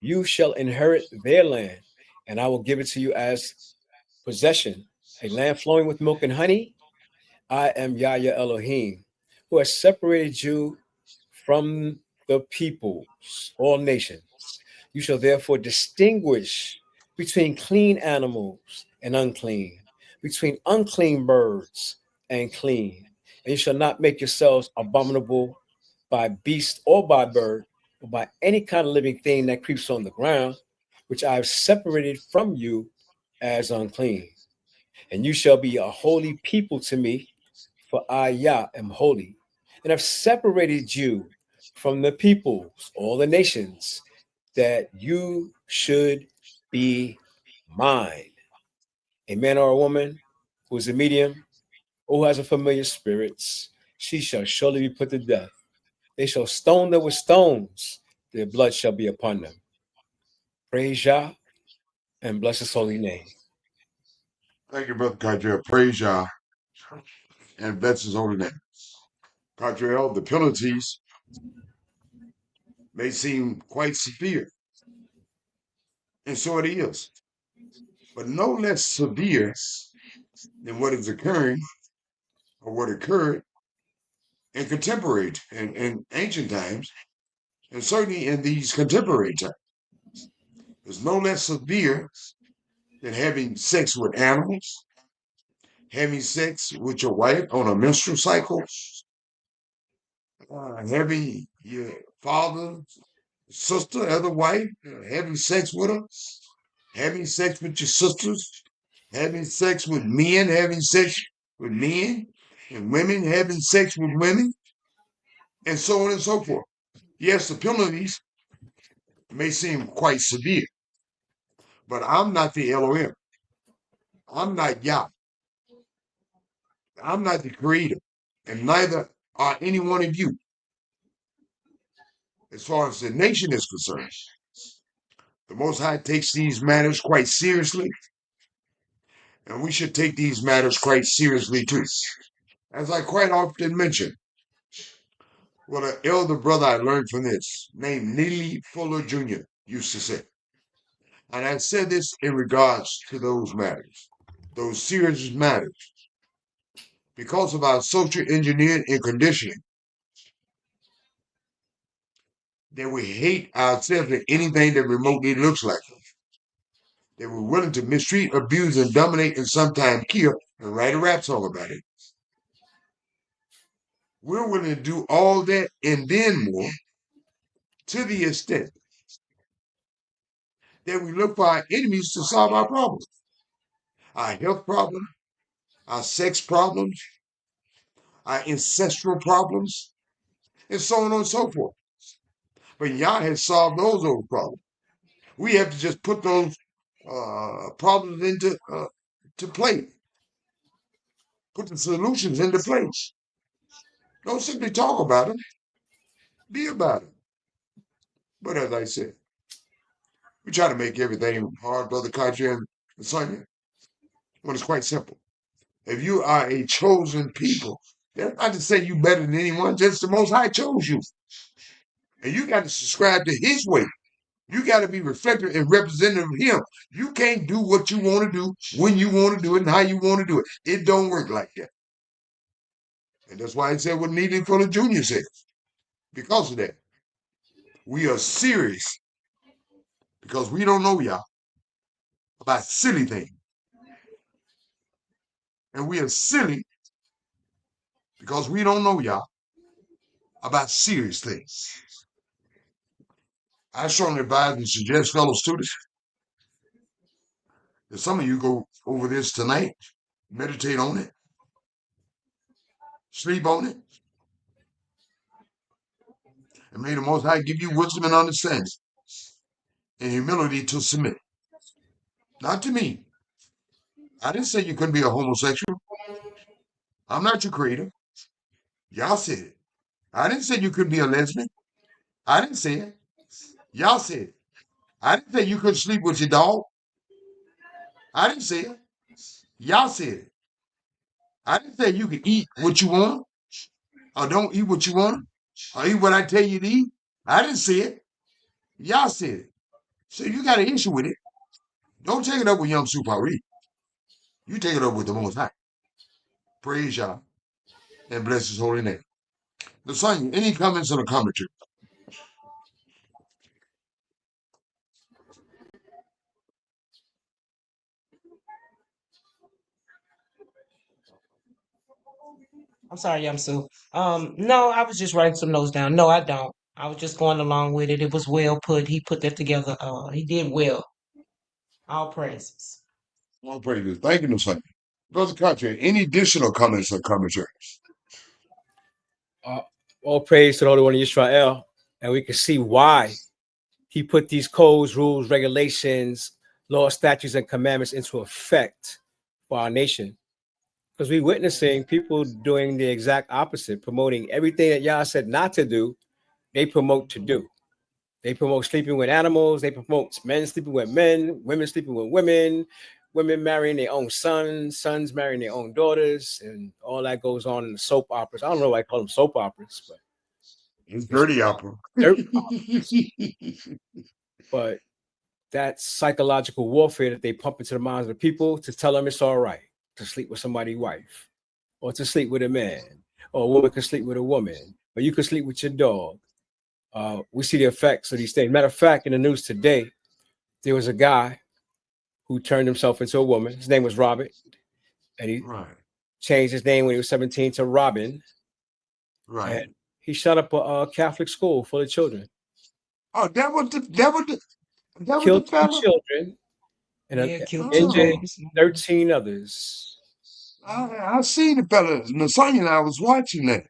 you shall inherit their land, and I will give it to you as possession, a land flowing with milk and honey. I am Yahweh Elohim, who has separated you from the peoples, all nations. You shall therefore distinguish between clean animals and unclean, between unclean birds and clean. And you shall not make yourselves abominable by beast or by bird, or by any kind of living thing that creeps on the ground, which I have separated from you as unclean. And you shall be a holy people to me, for I, Yah, am holy, and have separated you from the peoples, all the nations, that you should be mine. A man or a woman who is a medium or who has a familiar spirits, she shall surely be put to death. They shall stone them with stones, their blood shall be upon them. Praise Yah and bless his holy name. Thank you, Brother Cottrell. Praise Yah and bless his holy name. Cottrell, the penalties may seem quite severe, and so it is, but no less severe than what is occurring or what occurred in contemporary and in ancient times, and certainly in these contemporary times. It's no less severe than having sex with animals, having sex with your wife on a menstrual cycle, having your father, sister, other wife, having sex with her, having sex with your sisters, having sex with men, having sex with men, and women having sex with women, and so on and so forth. Yes, the penalties may seem quite severe, but I'm not the Elohim. I'm not Yah. I'm not the creator, and neither are any one of you. As far as the nation is concerned, the Most High takes these matters quite seriously, and we should take these matters quite seriously too. As I quite often mention, what an elder brother I learned from this, named Neely Fuller Jr., used to say. And I said this in regards to those matters, those serious matters. Because of our social engineering and conditioning, that we hate ourselves and anything that remotely looks like us. That we're willing to mistreat, abuse, and dominate, and sometimes kill, and write a rap song about it. We're willing to do all that and then more, to the extent that we look for our enemies to solve our problems. Our health problems, our sex problems, our ancestral problems, and so on and so forth. But Yah has solved those old problems. We have to just put those problems into to play. Put the solutions into place. Don't simply talk about them. Be about them. But as I said, we try to make everything hard, Brother Kaji and Sonia, when it's quite simple. If you are a chosen people, that's not to say you better than anyone, just the Most High chose you. And you got to subscribe to his way. You got to be reflective and representative of him. You can't do what you want to do when you want to do it and how you want to do it. It don't work like that. And that's why I said what Neely Fuller Jr. said. Because of that, we are serious because we don't know Yah about silly things. And we are silly because we don't know Yah about serious things. I strongly advise and suggest, fellow students, that some of you go over this tonight, meditate on it, sleep on it, and may the Most High give you wisdom and understanding and humility to submit. Not to me. I didn't say you couldn't be a homosexual. I'm not your creator. Y'all said it. I didn't say you couldn't be a lesbian. I didn't say it. Y'all said it. I didn't say you couldn't sleep with your dog. I didn't say it. Y'all said it. I didn't say you could eat what you want or don't eat what you want or eat what I tell you to eat. I didn't say it. Y'all said it. So you got an issue with it. Don't take it up with Young Supari. You take it up with the Most High. Praise Yah and bless his holy name. Lasagna, any comments on the commentary? I'm sorry, Yamsu. No, I was just writing some notes down. No, I don't. I was just going along with it. It was well put. He put that together. He did well. All praises. Well, praise. Thank you, Lasagna. Brother Country, any additional comments or commentaries? All praise to the Holy One of Israel, and we can see why he put these codes, rules, regulations, laws, statutes, and commandments into effect for our nation. Because we're witnessing people doing the exact opposite, promoting everything that Yah said not to do, they promote to do. They promote sleeping with animals, they promote men sleeping with men, women sleeping with women, women marrying their own sons, sons marrying their own daughters, and all that goes on in the soap operas. I don't know why I call them soap operas, but It's dirty opera. dirt. But that psychological warfare that they pump into the minds of the people to tell them it's all right to sleep with somebody's wife, or to sleep with a man, or a woman can sleep with a woman, or you can sleep with your dog. We see the effects of these things. Matter of fact, in the news today, there was a guy who turned himself into a woman. His name was Robert, and he Right, changed his name when he was 17 to Robin. right. And he shut up a Catholic school full of children, Oh, that was the killed 2 fella. children, and Yeah, killed 2 injured babies. 13 others. I seen the fella. Nasanya and I was watching that.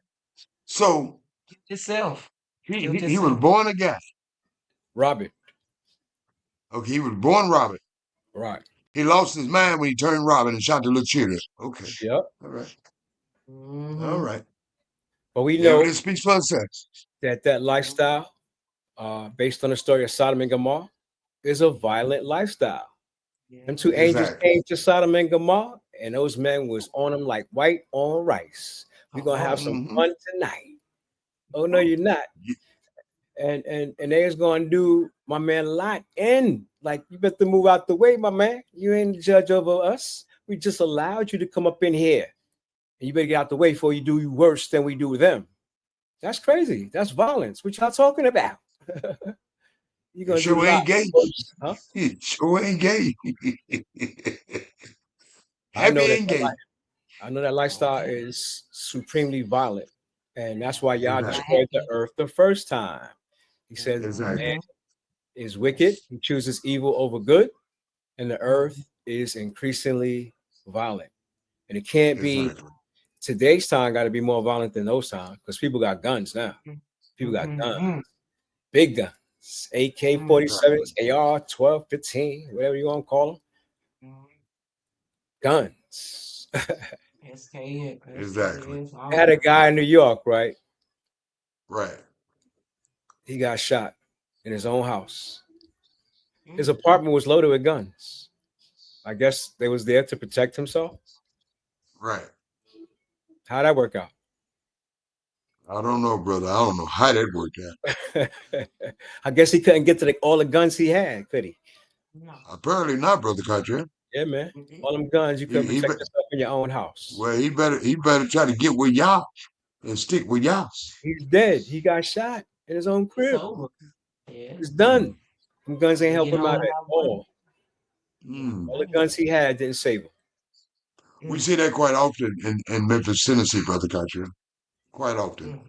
So Killed himself. he Killed he was himself. born a guy. Robert, Okay, he was born Robert. right? He lost his mind when he turned Robin and shot the little cheerleader. Okay, Yep. all right, all Mhm. right. But we The know evidence speaks for itself. that lifestyle, based on the story of Sodom and Gomorrah, is a violent lifestyle. Yeah. Them 2 angels Exactly. came to Sodom and Gomorrah, and those men was on them like white on rice. We're gonna have some Mhm. fun tonight. Oh no, you're not. And they was gonna do my man Lot in. Like, you better move out the way, my man. You ain't the judge over us. We just allowed you to come up in here. And you better get out the way before you do worse than we do them. That's crazy. That's violence. What y'all talking about? You're gonna do Sure ain't gay. huh? Sure ain't gay. I know Happy that ain't gay. I know that lifestyle Okay. is supremely violent, and that's why Yah Exactly. destroyed the earth the first time. He said, Exactly. man is wicked, he chooses evil over good, and the earth is increasingly violent. And it can't be Exactly. today's time, got to be more violent than those times, because people got guns now. People got guns, Mhm. big guns, AK-47s, AR 12, 15, whatever you want to call them, Mhm. guns. SKS. Exactly. SKS, all I had a that. guy in New York, right? Right. He got shot in his own house. His Mhm. apartment was loaded with guns. I guess they was there to protect himself. Right. How'd that work out? I don't know, brother. I don't know how that worked out. I guess he couldn't get to all the guns he had, could he? No. Apparently not, brother Country. Yeah, man. Mhm. All them guns, you couldn't He protect be- yourself in your own house. well, he better try to get with y'all and stick with y'all. He's dead. He got shot in his own It's crib. over. Yeah. It's done. Them guns ain't You help get him out on at that all. Mm. All the guns he had didn't save him. We see that quite often in Memphis, Tennessee, brother Country. Quite often.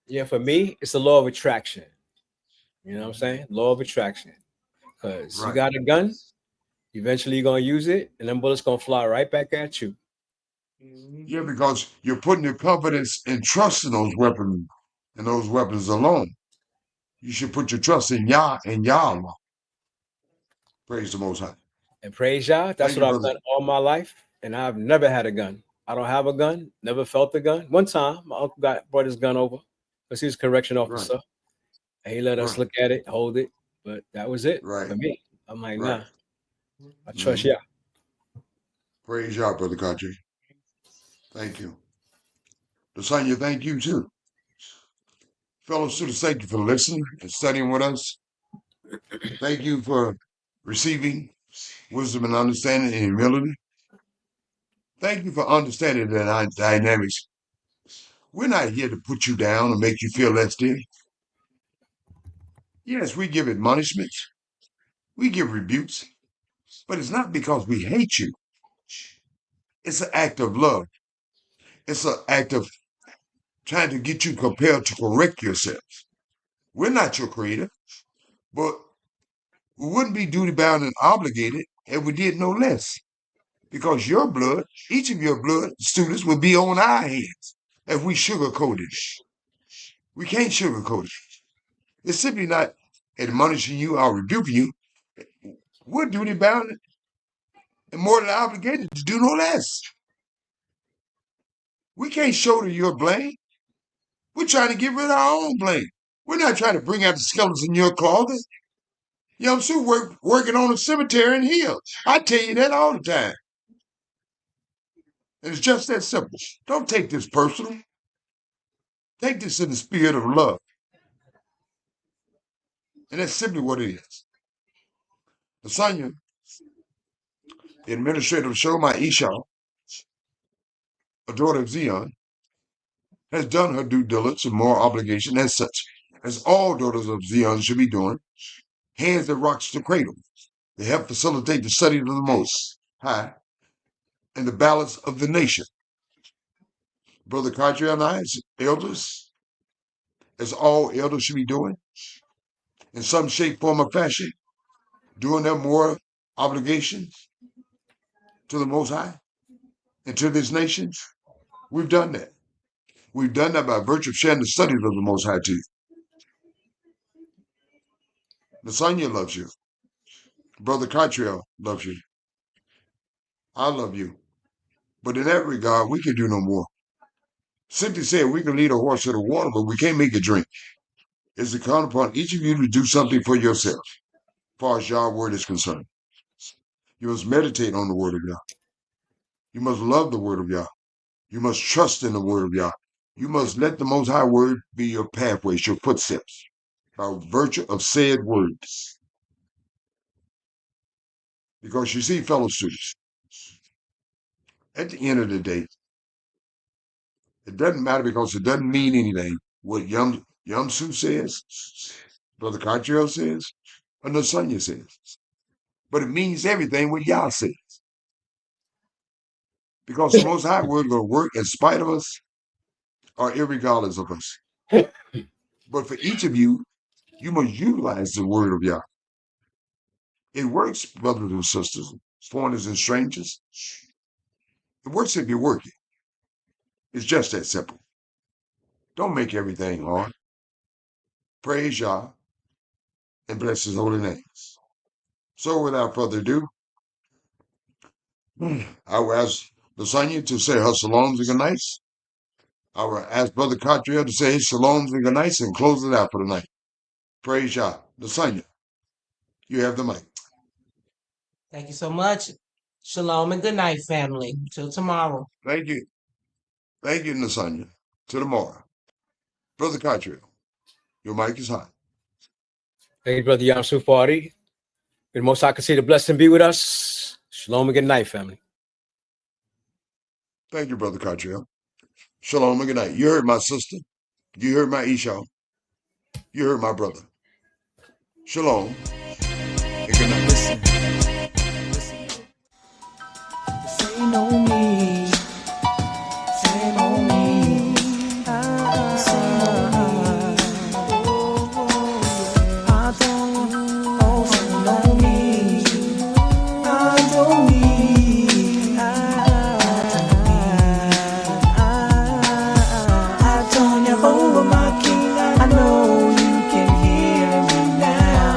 Yeah, for me, it's the law of attraction. You know what I'm saying? Law of attraction. Because you Right. got a gun, eventually you're gonna use it, and them bullets gonna fly right back at you. Yeah, because you're putting your confidence and trust in those weapons and those weapons alone. You should put your trust in Yah and Yah alone. Praise the Most High. And praise Yah, that's Thank you, what I've brother. done all my life. And I've never had a gun. I don't have a gun, never felt a gun. One time, my uncle brought his gun over because he was a correction officer. Right. And he let us Right. look at it, hold it. But that was it Right. for me. I'm like, Right. nah, I trust Mhm. Yah. Praise Yah, brother Country. Thank you. Lasagna, thank you too. Fellow students, thank you for listening and studying with us. Thank you for receiving wisdom and understanding and humility. Thank you for understanding the dynamics. We're not here to put you down and make you feel less than. Yes, we give admonishments, we give rebukes, but it's not because we hate you. It's an act of love. It's an act of trying to get you compelled to correct yourself. We're not your creator, but we wouldn't be duty bound and obligated if we did no less. Because your blood, each of your blood students will be on our hands if we sugarcoated it. We can't sugarcoat it. It's simply not admonishing you or rebuking you. We're duty bound and more than obligated to do no less. We can't shoulder your blame. We're trying to get rid of our own blame. We're not trying to bring out the skeletons in your closet. I'm still working on a cemetery in Hill. I tell you that all the time. And it's just that simple. Don't take this personal. Take this in the spirit of love. And that's simply what it is. Lasagna, the administrator of Shomai Isha, a daughter of Zion, has done her due diligence and moral obligation as such, as all daughters of Zion should be doing, hands that rocks the cradle. They help facilitate the study of the Most High and the balance of the nation. Brother Cartier and I, as elders, as all elders should be doing, in some shape, form, or fashion, doing their moral obligations to the Most High and to this nation. We've done that. We've done that by virtue of sharing the studies of the Most High to you. Lasagna loves you. Brother Cottrell loves you. I love you. But in that regard, we can do no more. Simply said, we can lead a horse to the water, but we can't make it drink. It's incumbent upon each of you to do something for yourself, as far as Yah's word is concerned. You must meditate on the word of Yah. You must love the word of Yah. You must trust in the word of Yah. You must let the Most High word be your pathways, your footsteps, by virtue of said words. Because you see, fellow students, at the end of the day, it doesn't matter because it doesn't mean anything what Yamsu says, Brother Cottrell says, or Lasagna says. But it means everything what Yah says. Because the Most High word will work in spite of us or irregardless of us. But for each of you, you must utilize the word of Yah. It works, brothers and sisters, foreigners and strangers. It works if you're working. It's just that simple. Don't make everything hard. Praise Yah and bless his holy names. So without further ado, I will ask Lasagna to say her shalom and good nights. I will ask Brother Cottrell to say his shalom and good nights and close it out for the night. Praise Yah. Lasagna, you have the mic. Thank you so much. Shalom and good night, family. Till tomorrow. Thank you. Thank you, Lasagna. Till tomorrow. Brother Cottrell, your mic is hot. Thank you, Brother Yamsu Party. May the Most High continue to bless and be with us. Shalom and good night, family. Thank you, Brother Cottrell. Shalom and good night. You heard my sister. You heard my Isha. You heard my brother. Shalom and good night. Listen. Say no me. Say no me. Say no me. I don't also know me. I don't need. I don't Jehovah my King. I know you can hear me now.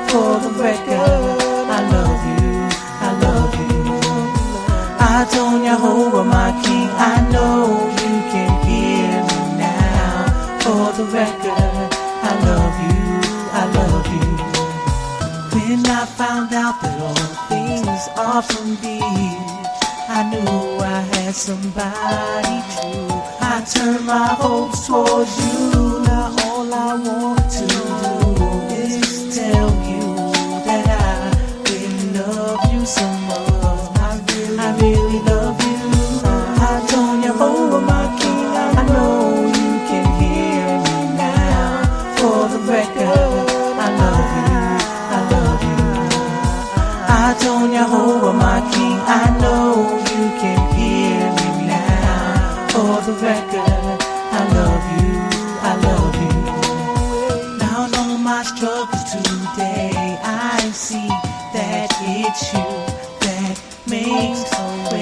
For the record, I love you. I love you. I don't Jehovah my King. I know you can hear me now. For the record, I love you. I love you. When I found out that all things are from thee, I knew I had somebody true. I turned my hopes towards you. Now all I want to do is tell you that I really love you so much. I really love you. I don't Jehovah my King. I know you can hear me now. For the record, I love you. I love you. I don't Jehovah my King. I know you can hear me now. For the record, I love you. I love you. Now in all my struggles today, I see that it's you that makes a way.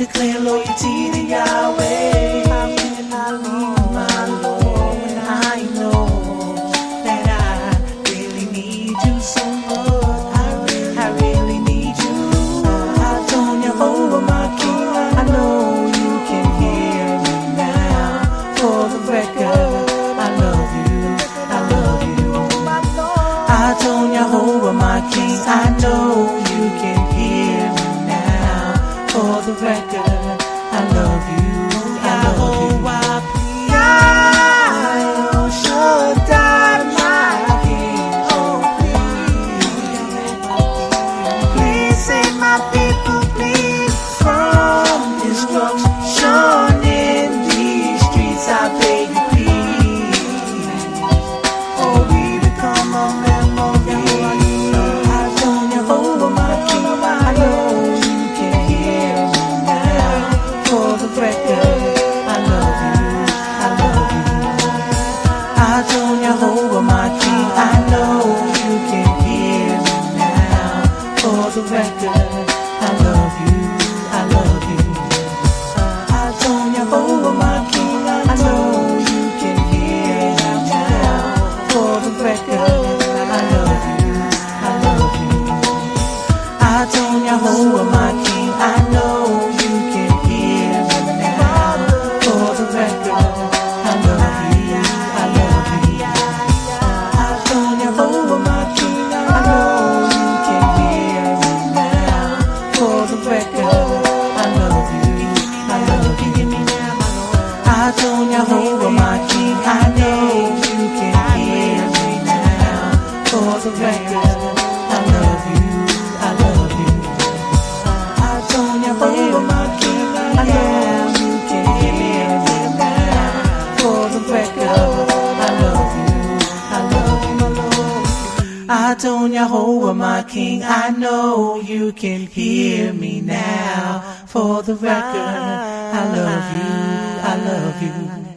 declare loyalty to Yahweh. I lean my Lord when I know that I really need you so much. I really need you. I told Jehovah my King, I know you can hear me now. For the record, I love you, I love you. I told Jehovah my King, I know you can hear me now. For the record, I love you, I love you. El Shaddai, my King, oh please, please save my people, please, from destruction in these streets. I beg you, please, for we become a memory. I told Jehovah my King, I know you can hear me now. For the record, I love you, I love you. I told Jehovah my King, I know you can hear me now. For the record, I love you, I love you. I told Jehovah my King, I know you can hear me now. For the record, I love you, I love you. I told Jehovah my King, I know you can hear me now. For the record, I love you, I love you. I told Jehovah my King, I know you can hear me now. For the record, I love you, I love you. I told Jehovah my King, I know you can hear me now. For the record, I love you, I love you. I told Jehovah my King, I know you can hear me now. For the record, I love you, I love you, my Lord. I told Jehovah my King, I know you can hear me now. For the record, I love you, I love you.